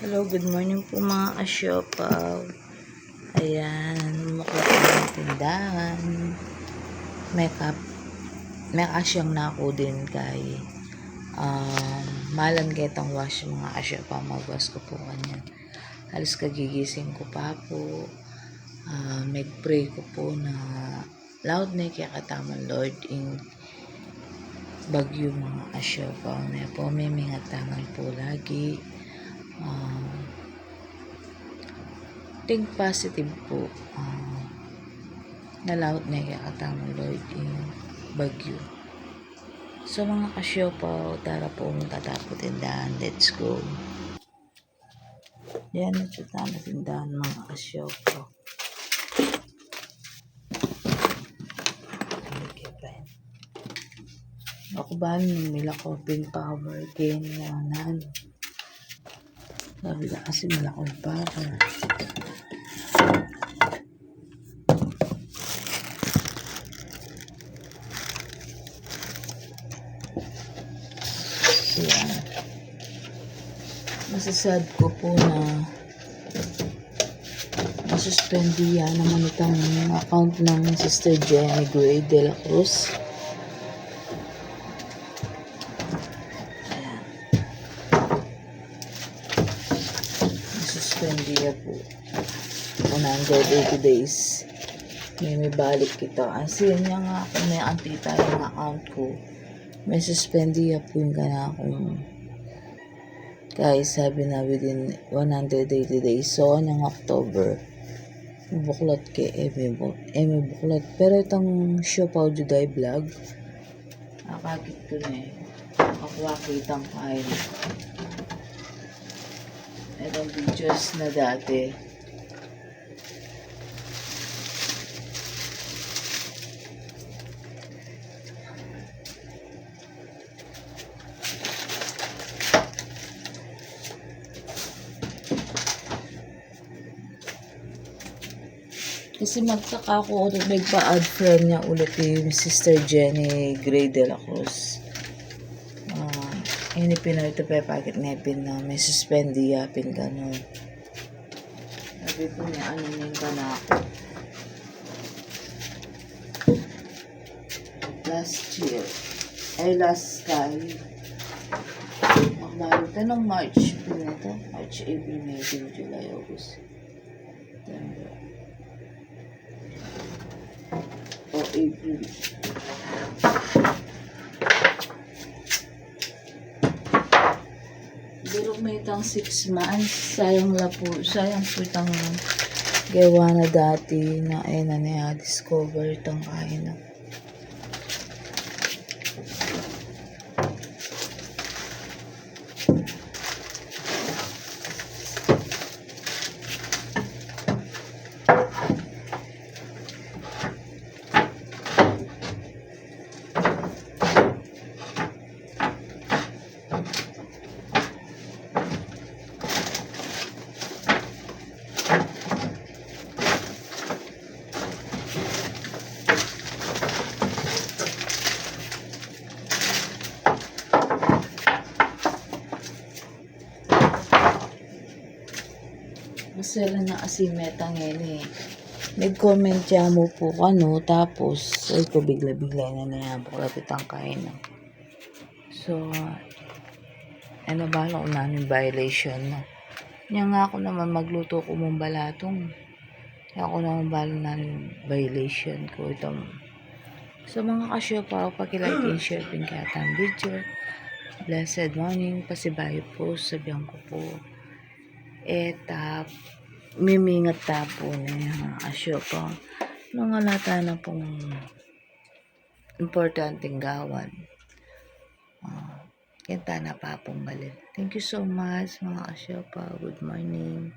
Hello, good morning po mga kasyopaw. Ayan, muklap na ng tindahan. May kasyang na ako din kay malan kitang wash mga kasyopaw. Magwas ko po kanya. Halos kagigising ko pa po. Mag-pray ko po na loud na kaya kataman Lord in bagyo mga kasyopaw. Na po may mingataman po lagi. Think positive po na lahat na ikakatama Lord in bagyo. So mga kasyopaw, tara po magtatapos tindahan. Let's go. Yan, nagtatapos tindahan mga kasyopaw. Ako ba nung nila open power gain na sabi na kasi malakong power. Yan. Masasad ko po na masuspendiya naman itong account ng Sister Jenny Gray de la Cruz. Ayan. Masuspendiya po. 180 days. May balik kita. Kasi niya nga kung may antita yung account ko. May suspendiya po yung gana akong kaya sabi na within 180 days. So, ng October, buklat kay Eme buklat. Pero itong Siopaw Juday vlog, akakit ko na eh. Ako kitang kain. Itong videos na dati. Kasi magtaka ko ulit nagpa-add friend niya ulit yung Sister Jenny Gray de la Cruz. Ini Pinoy to pe packet nepin na may suspendi yapin gano'n. Sabi ko niya ano yung kanako. Last Sky. Makbalo ito ng March. March, April, May, June, July, August. September. April. Pero may itang 6 months. Sayang po itang gawa na dati na discover itang kain na. Masala na kasi metang yan eh. Nag-comment siya mo po tapos ay ko bigla-bigla na niya buklapit ang kain. So, bala ko namin violation na. Niya nga ako naman magluto ko mong balatong. Kaya ako naman bala namin violation ko itong. So mga kasyopaw, pakilike and share pin kaya ang video. Blessed morning, pasibayo po, sabihan ko po. Mimingat tapo na yung kasyopaw. Mga lata na pong importanteng gawan. Kenta na pa pong balin. Thank you so much mga kasyopaw. Good morning.